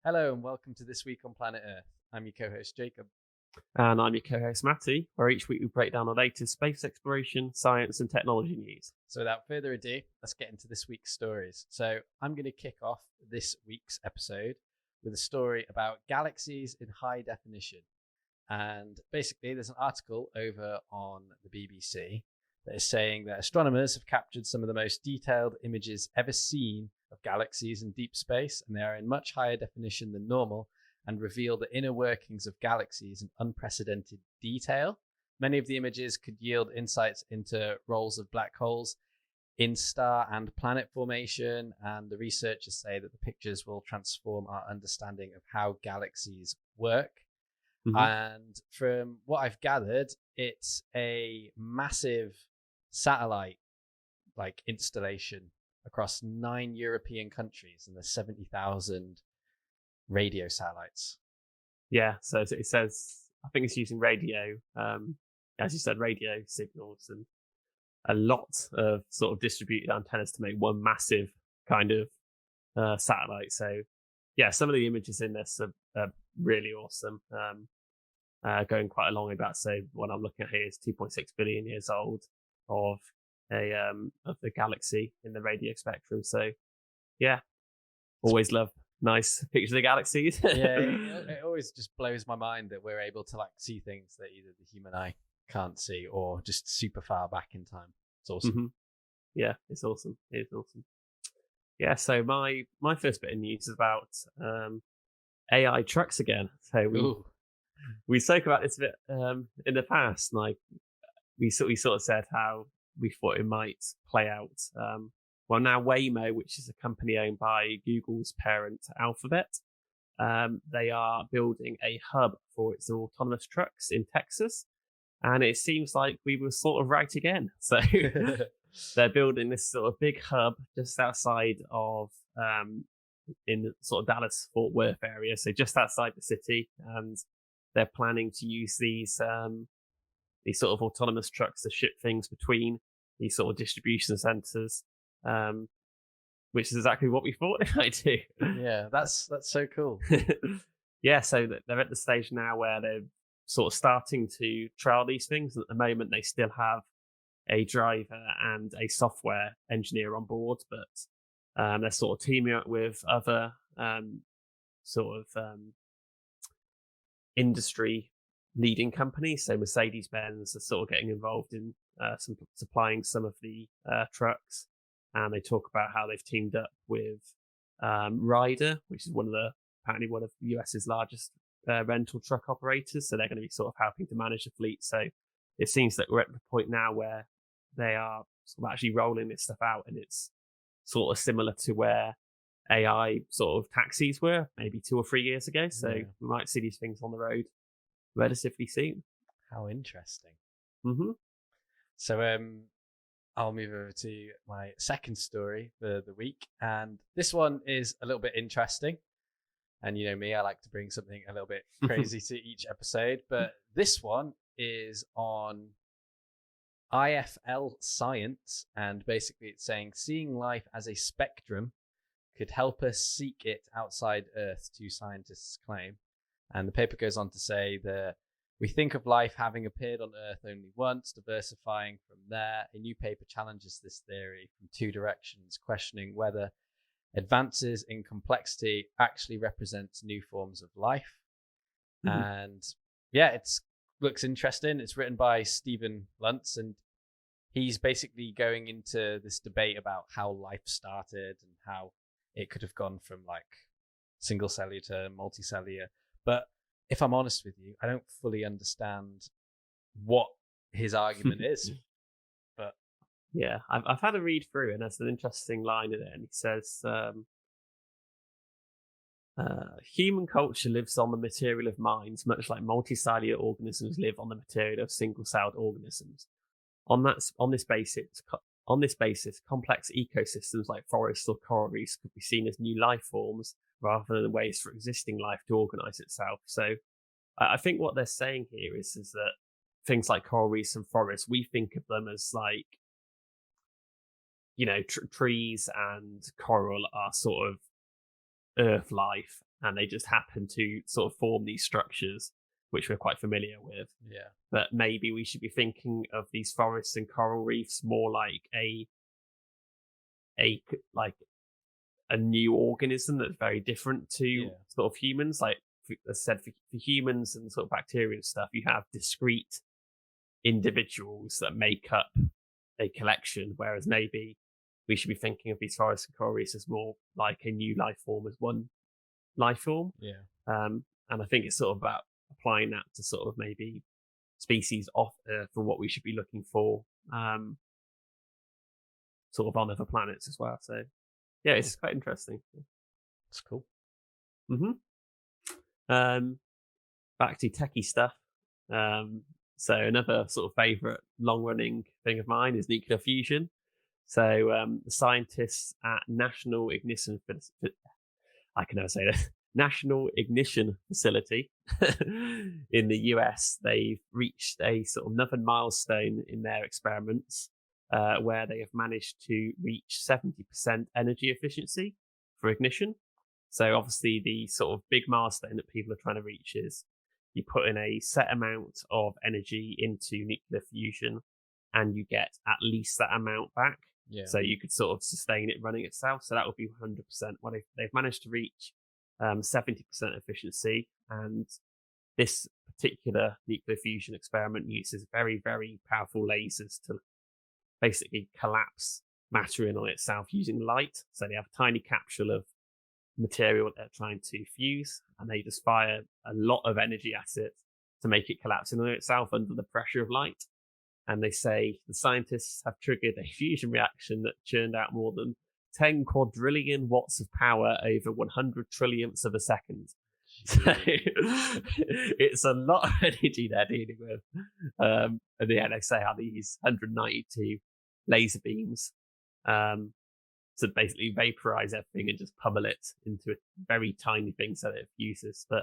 Hello and welcome to This Week on Planet Earth. I'm your co-host Jacob. And I'm your co-host Matty, where each week we break down the latest space exploration, science and technology news. So without further ado, let's get into this week's stories. So I'm going to kick off this week's episode with a story about galaxies in high definition. And basically there's an article over on the BBC that is saying that astronomers have captured some of the most detailed images ever seen of galaxies in deep space, and they are in much higher definition than normal and reveal the inner workings of galaxies in unprecedented detail. Many of the images could yield insights into roles of black holes in star and planet formation, and the researchers say that the pictures will transform our understanding of how galaxies work. Mm-hmm. And from what I've gathered, it's a massive satellite installation across 9 European countries, and there's 70,000 radio satellites. Yeah, so it says, I think it's using radio, as you said, radio signals and a lot of sort of distributed antennas to make one massive kind of satellite. So yeah, some of the images in this are really awesome. Going quite a long way back. So what I'm looking at here is 2.6 billion years old of the galaxy in the radio spectrum. So yeah, always love nice pictures of the galaxies. Yeah, it always just blows my mind that we're able to see things that either the human eye can't see or just super far back in time. It's awesome. Mm-hmm. Yeah, it's awesome. It's awesome. Yeah, so my first bit of news is about AI trucks again. So we spoke about this a bit in the past. We sort of said how we thought it might play out. Well, now Waymo, which is a company owned by Google's parent Alphabet, they are building a hub for its autonomous trucks in Texas. And it seems like we were sort of right again. So they're building this sort of big hub just outside of, in the sort of Dallas-Fort Worth area. So just outside the city. And they're planning to use these sort of autonomous trucks to ship things between these sort of distribution centers. Which is exactly what we thought they might do. Yeah, that's so cool. Yeah, so they're at the stage now where they're sort of starting to trial these things. At the moment, they still have a driver and a software engineer on board, but they're sort of teaming up with other industry leading companies. So Mercedes-Benz are sort of getting involved in supplying some of the trucks. And they talk about how they've teamed up with Ryder, which is apparently one of the US's largest rental truck operators. So they're going to be sort of helping to manage the fleet. So it seems that we're at the point now where they are sort of actually rolling this stuff out, and it's sort of similar to where AI sort of taxis were maybe 2 or 3 years ago. So we might see these things on the road relatively soon. How interesting. Mm-hmm. So I'll move over to my second story for the week. And this one is a little bit interesting. And you know me, I like to bring something a little bit crazy to each episode. But this one is on IFL Science. And basically it's saying seeing life as a spectrum could help us seek it outside Earth, two scientists claim. And the paper goes on to say that we think of life having appeared on Earth only once, diversifying from there. A new paper challenges this theory from two directions, questioning whether advances in complexity actually represents new forms of life. Mm-hmm. And yeah, it looks interesting. It's written by Stephen Luntz, and he's basically going into this debate about how life started and how it could have gone from single cellular to multicellular. But if I'm honest with you, I don't fully understand what his argument is. But yeah, I've had a read through, and there's an interesting line in it. And he says, human culture lives on the material of minds, much like multicellular organisms live on the material of single-celled organisms. On this basis, complex ecosystems like forests or coral reefs could be seen as new life forms rather than ways for existing life to organize itself. So I think what they're saying here is that things like coral reefs and forests, we think of them as trees and coral are sort of earth life, and they just happen to sort of form these structures, which we're quite familiar with. Yeah. But maybe we should be thinking of these forests and coral reefs more like a new organism that's very different to sort of humans. Like, as I said, for humans and sort of bacteria and stuff, you have discrete individuals that make up a collection, whereas maybe we should be thinking of these forests and coral reefs as more like a new life form, as one life form. Yeah. And I think it's sort of about applying that to sort of maybe species off Earth and what we should be looking for sort of on other planets as well. So yeah, it's quite interesting. That's cool. Back to techie stuff. So another sort of favorite long-running thing of mine is nuclear fusion. So the scientists at National Ignition Facility in the US, they've reached a sort of another milestone in their experiments where they have managed to reach 70% energy efficiency for ignition. So obviously the sort of big milestone that people are trying to reach is you put in a set amount of energy into nuclear fusion and you get at least that amount back. Yeah. So you could sort of sustain it running itself. So that would be 100%. Well, they've managed to reach 70% efficiency. And this particular nuclear fusion experiment uses very, very powerful lasers to basically collapse matter in on itself using light. So they have a tiny capsule of material that they're trying to fuse, and they just fire a lot of energy at it to make it collapse in on itself under the pressure of light. And they say the scientists have triggered a fusion reaction that churned out more than 10 quadrillion watts of power over 100 trillionths of a second. So it's a lot of energy they're dealing with. And yeah, they say how they use 192 laser beams to basically vaporize everything and just pummel it into a very tiny thing so that it fuses. But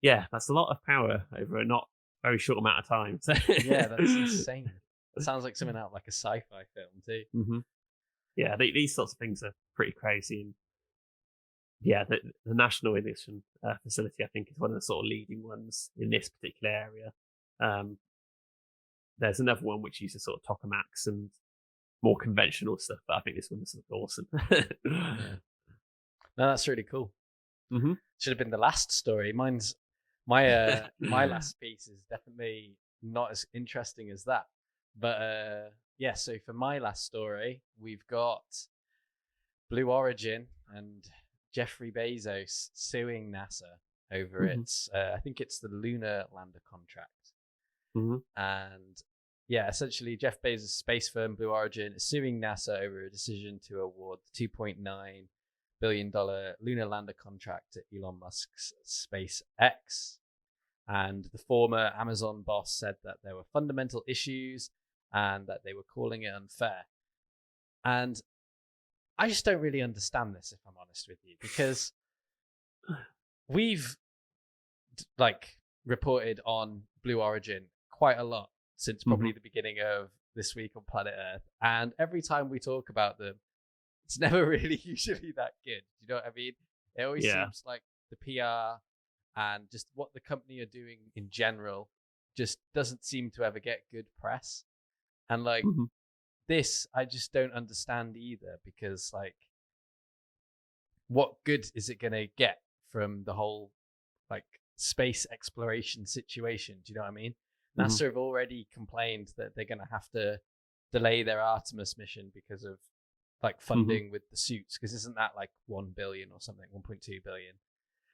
yeah, that's a lot of power over a not very short amount of time. So yeah, that's insane. That sounds like something out of like a sci-fi film too. Mm-hmm. Yeah, these sorts of things are pretty crazy. And yeah, the National Ignition Facility, I think, is one of the sort of leading ones in this particular area. There's another one which uses sort of tokamaks and more conventional stuff, but I think this one's awesome. Yeah. No, that's really cool. Mm-hmm. Should have been the last story. Mine's my last piece is definitely not as interesting as that. But yeah, so for my last story, we've got Blue Origin and Jeffrey Bezos suing NASA over its, I think it's the lunar lander contract. And yeah, essentially Jeff Bezos' space firm Blue Origin is suing NASA over a decision to award the $2.9 billion lunar lander contract to Elon Musk's SpaceX. And the former Amazon boss said that there were fundamental issues and that they were calling it unfair. And I just don't really understand this, if I'm honest with you, because we've reported on Blue Origin quite a lot since probably the beginning of this week on Planet Earth. And every time we talk about them, it's never really usually that good. You know what I mean? It always seems like the PR and just what the company are doing in general just doesn't seem to ever get good press. And this, I just don't understand either, because what good is it going to get from the whole space exploration situation? Do you know what I mean? NASA have already complained that they're going to have to delay their Artemis mission because of funding with the suits, because isn't that 1 billion or something, 1.2 billion?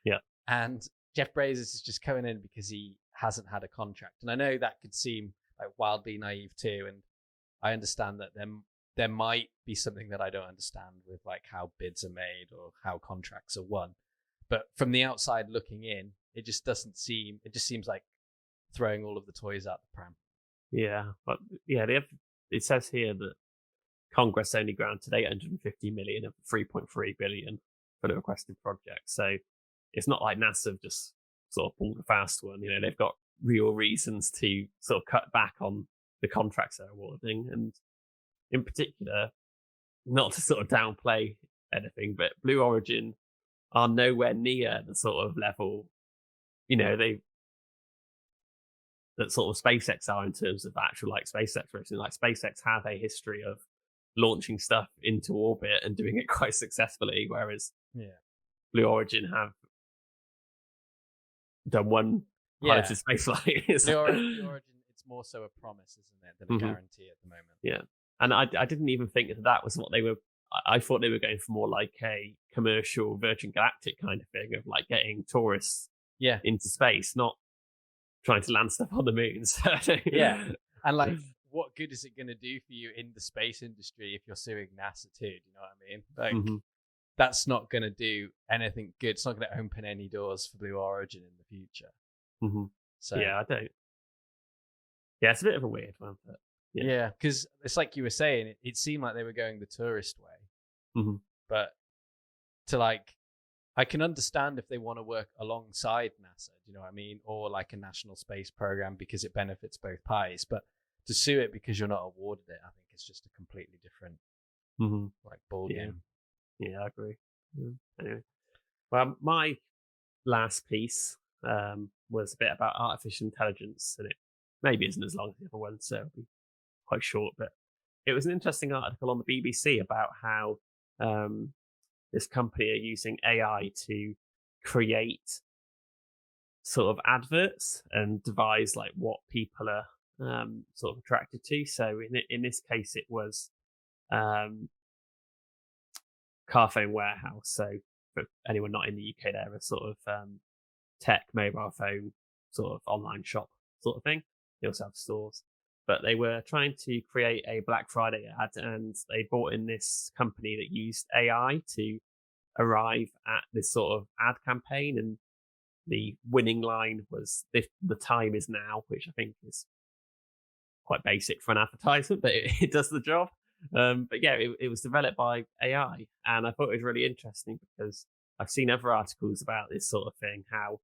Yeah. And Jeff Bezos is just coming in because he hasn't had a contract. And I know that could seem wildly naive too, and I understand that there might be something that I don't understand with how bids are made or how contracts are won. But from the outside looking in, it just seems like throwing all of the toys out the pram. Yeah, but yeah, it says here that Congress only granted $850 million of $3.3 billion for the requested project. So it's not like NASA have just sort of pulled a fast one. You know, they've got real reasons to sort of cut back on the contracts they're awarding. And in particular, not to sort of downplay anything, but Blue Origin are nowhere near the sort of level, that sort of SpaceX are in terms of actual like space exploration. Like SpaceX have a history of launching stuff into orbit and doing it quite successfully, whereas Blue Origin have done one piloted space flight. Blue Origin, it's more so a promise, isn't it, than a guarantee at the moment. Yeah, and I didn't even think that was what they were. I thought they were going for more like a commercial Virgin Galactic kind of thing of like getting tourists into space, not trying to land stuff on the moon. So, and like, what good is it going to do for you in the space industry if you're suing NASA too? Do you know what I mean? Like, that's not going to do anything good. It's not going to open any doors for Blue Origin in the future. So I don't. Yeah, it's a bit of a weird one, but because it's like you were saying, it seemed like they were going the tourist way, but to like, I can understand if they want to work alongside NASA, do you know what I mean? Or like a national space program because it benefits both parties. But to sue it because you're not awarded it, I think it's just a completely different like ball game. Yeah, I agree. Anyway, well, my last piece was a bit about artificial intelligence, and it maybe isn't as long as the other one, so it'll be quite short. But it was an interesting article on the BBC about how this company are using AI to create sort of adverts and devise like what people are sort of attracted to. So in this case, it was Carphone Warehouse. So for anyone not in the UK, they're a sort of tech mobile phone sort of online shop sort of thing. They also have stores. But they were trying to create a Black Friday ad, and they brought in this company that used AI to arrive at this sort of ad campaign. And the winning line was, the time is now, which I think is quite basic for an advertisement, but it does the job. But yeah, it was developed by AI, and I thought it was really interesting because I've seen other articles about this sort of thing, how,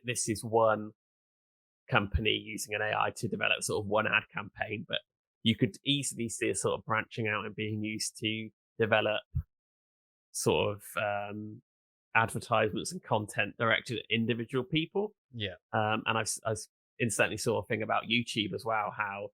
this is one company using an AI to develop sort of one ad campaign, but you could easily see it sort of branching out and being used to develop sort of advertisements and content directed at individual people. And I instantly sort of think about YouTube as well, how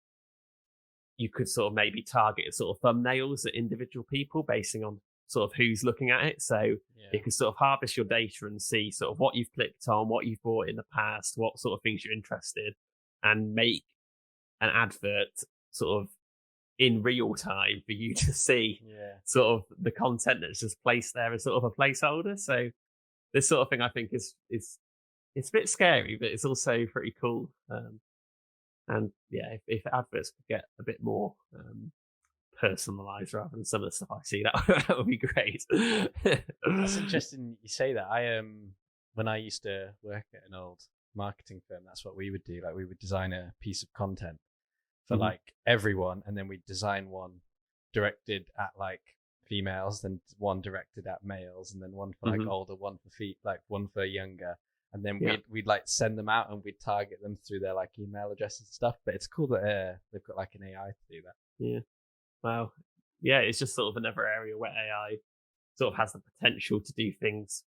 you could sort of maybe target sort of thumbnails at individual people basing on sort of who's looking at it. So you can sort of harvest your data and see sort of what you've clicked on, what you've bought in the past, what sort of things you're interested, and make an advert sort of in real time for you to see sort of the content that's just placed there as sort of a placeholder. So this sort of thing I think is it's a bit scary, but it's also pretty cool. And yeah, if adverts could get a bit more personalized rather than some of the stuff I see, that would be great. That's interesting you say that. When I used to work at an old marketing firm, that's what we would do. Like, we would design a piece of content for like everyone, and then we'd design one directed at like females, then one directed at males, and then one for like older, one for one for younger. And then we'd like send them out and we'd target them through their like email addresses and stuff. But it's cool that they've got like an AI to do that. Yeah. Wow. Yeah, it's just sort of another area where AI sort of has the potential to do things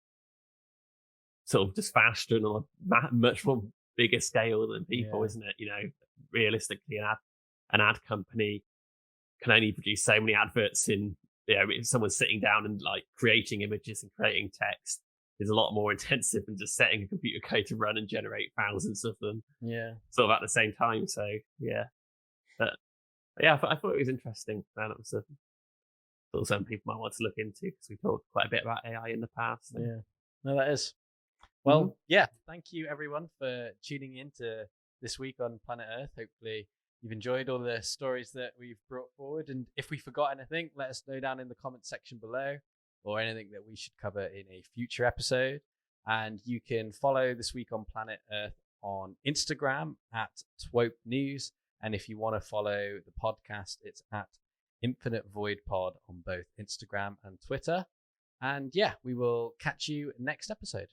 sort of just faster and on a much more bigger scale than people, isn't it? Realistically, an ad company can only produce so many adverts in, if someone's sitting down and like creating images and creating text is a lot more intensive than just setting a computer code to run and generate thousands of them. Sort of at the same time. So but I thought it was interesting. And it was sort of something people might want to look into, because we talked quite a bit about AI in the past. So. No, that is. Well, thank you everyone for tuning in to this week on Planet Earth. Hopefully you've enjoyed all the stories that we've brought forward. And if we forgot anything, let us know down in the comment section below, or anything that we should cover in a future episode. And you can follow This Week on Planet Earth on Instagram at Twope News. And if you want to follow the podcast, it's at Infinite Void Pod on both Instagram and Twitter. And we will catch you next episode.